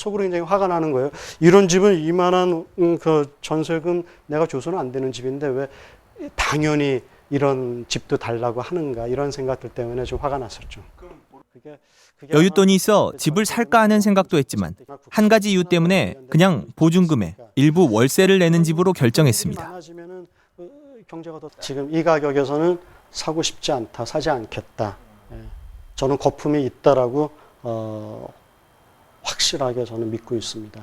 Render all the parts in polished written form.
속으로 굉장히 화가 나는 거예요. 이런 집은 이만한 그 전세금 내가 줘서는 안 되는 집인데 왜 당연히 이런 집도 달라고 하는가 이런 생각들 때문에 좀 화가 났었죠. 여윳돈이 있어 집을 살까 하는 생각도 했지만 한 가지 이유 때문에 그냥 보증금에 일부 월세를 내는 집으로 결정했습니다. 지금 이 가격에서는 사고 싶지 않다, 사지 않겠다. 저는 거품이 있다라고 확실하게 저는 믿고 있습니다.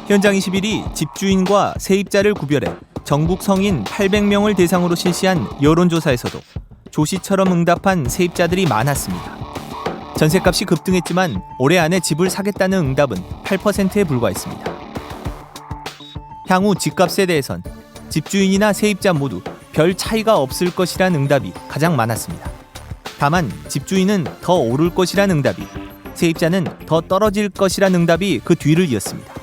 현장 21이 집주인과 세입자를 구별해 전국 성인 800명을 대상으로 실시한 여론조사에서도 조씨처럼 응답한 세입자들이 많았습니다. 전셋값이 급등했지만 올해 안에 집을 사겠다는 응답은 8%에 불과했습니다. 향후 집값에 대해선 집주인이나 세입자 모두 별 차이가 없을 것이란 응답이 가장 많았습니다. 다만 집주인은 더 오를 것이란 응답이, 세입자는 더 떨어질 것이란 응답이 그 뒤를 이었습니다.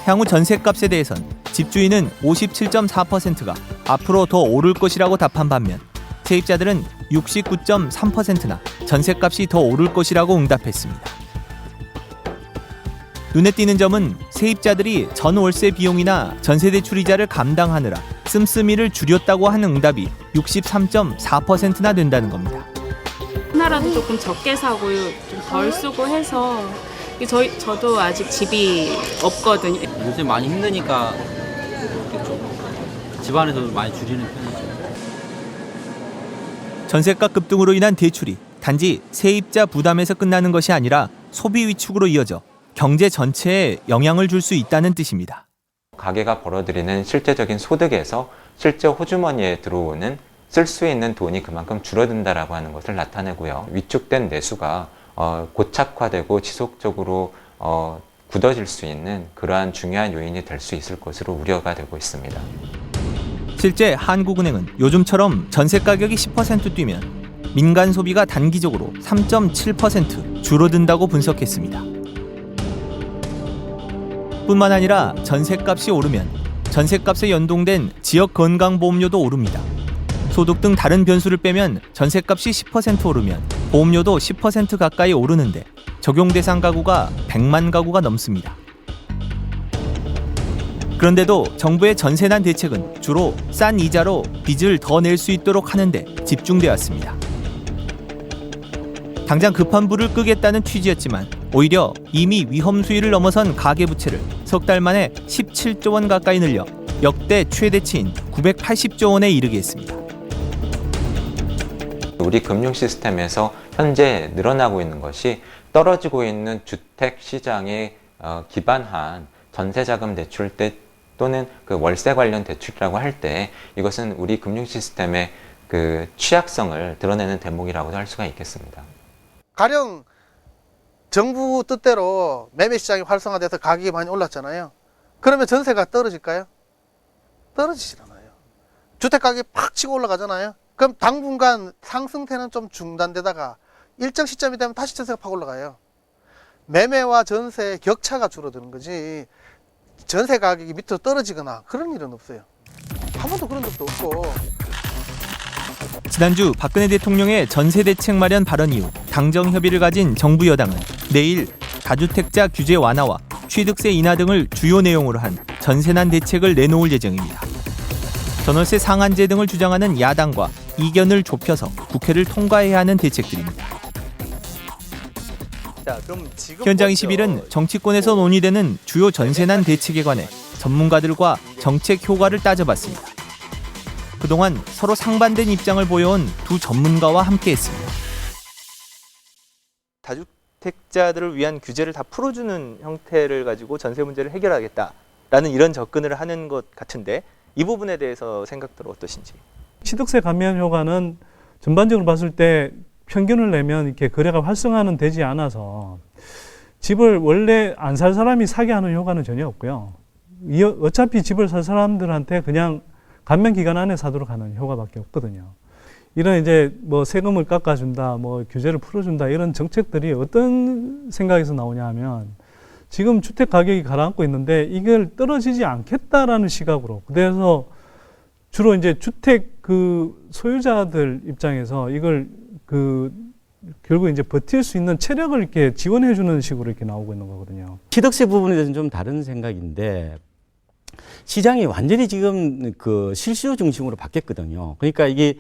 향후 전셋값에 대해선 집주인은 57.4%가 앞으로 더 오를 것이라고 답한 반면 세입자들은 69.3%나 전셋값이 더 오를 것이라고 응답했습니다. 눈에 띄는 점은 세입자들이 전 월세 비용이나 전세대출 이자를 감당하느라 씀씀이를 줄였다고 하는 응답이 63.4%나 된다는 겁니다. 하나라도 조금 적게 사고 좀 덜 쓰고 해서 저도 아직 집이 없거든요. 요즘 많이 힘드니까 집안에서도 많이 줄이는 편이죠. 전셋값 급등으로 인한 대출이 단지 세입자 부담에서 끝나는 것이 아니라 소비 위축으로 이어져 경제 전체에 영향을 줄 수 있다는 뜻입니다. 가게가 벌어들이는 실제적인 소득에서 실제 호주머니에 들어오는 쓸 수 있는 돈이 그만큼 줄어든다라고 하는 것을 나타내고요. 위축된 내수가 고착화되고 지속적으로 굳어질 수 있는 그러한 중요한 요인이 될 수 있을 것으로 우려가 되고 있습니다. 실제 한국은행은 요즘처럼 전세 가격이 10% 뛰면 민간 소비가 단기적으로 3.7% 줄어든다고 분석했습니다. 뿐만 아니라 전셋값이 오르면 전셋값에 연동된 지역 건강보험료도 오릅니다. 소득 등 다른 변수를 빼면 전셋값이 10% 오르면 보험료도 10% 가까이 오르는데 적용 대상 가구가 100만 가구가 넘습니다. 그런데도 정부의 전세난 대책은 주로 싼 이자로 빚을 더 낼 수 있도록 하는 데 집중되어 왔습니다. 당장 급한 불을 끄겠다는 취지였지만 오히려 이미 위험 수위를 넘어선 가계부채를 석 달 만에 17조 원 가까이 늘려 역대 최대치인 980조 원에 이르게 했습니다. 우리 금융 시스템에서 현재 늘어나고 있는 것이 떨어지고 있는 주택 시장에 기반한 전세자금 대출 또는 그 월세 관련 대출이라고 할 때 이것은 우리 금융 시스템의 그 취약성을 드러내는 대목이라고도 할 수가 있겠습니다. 가령 정부 뜻대로 매매 시장이 활성화돼서 가격이 많이 올랐잖아요. 그러면 전세가 떨어질까요? 떨어지질 않아요. 주택 가격이 팍 치고 올라가잖아요. 그럼 당분간 상승세는 좀 중단되다가 일정 시점이 되면 다시 전세가 팍 올라가요. 매매와 전세의 격차가 줄어드는 거지 전세 가격이 밑으로 떨어지거나 그런 일은 없어요. 한 번도 그런 적도 없고. 지난주 박근혜 대통령의 전세 대책 마련 발언 이후 당정 협의를 가진 정부 여당은 내일 다주택자 규제 완화와 취득세 인하 등을 주요 내용으로 한 전세난 대책을 내놓을 예정입니다. 전월세 상한제 등을 주장하는 야당과 이견을 좁혀서 국회를 통과해야 하는 대책들입니다. 현장 21은 정치권에서 논의되는 주요 전세난 대책에 관해 전문가들과 정책 효과를 따져봤습니다. 그동안 서로 상반된 입장을 보여온 두 전문가와 함께했습니다. 다주택자들을 위한 규제를 다 풀어주는 형태를 가지고 전세 문제를 해결하겠다라는 이런 접근을 하는 것 같은데 이 부분에 대해서 생각들 어떠신지? 취득세 감면 효과는 전반적으로 봤을 때 평균을 내면 이렇게 거래가 활성화는 되지 않아서 집을 원래 안 살 사람이 사게 하는 효과는 전혀 없고요. 어차피 집을 살 사람들한테 그냥 감면 기간 안에 사도록 하는 효과밖에 없거든요. 이런 이제 뭐 세금을 깎아준다, 뭐 규제를 풀어준다 이런 정책들이 어떤 생각에서 나오냐 하면 지금 주택 가격이 가라앉고 있는데 이걸 떨어지지 않겠다라는 시각으로, 그래서 주로 이제 주택 그 소유자들 입장에서 이걸 그 결국 이제 버틸 수 있는 체력을 이렇게 지원해 주는 식으로 이렇게 나오고 있는 거거든요. 취득세 부분에 대해서는 좀 다른 생각인데 시장이 완전히 지금 그 실수요 중심으로 바뀌었거든요. 그러니까 이게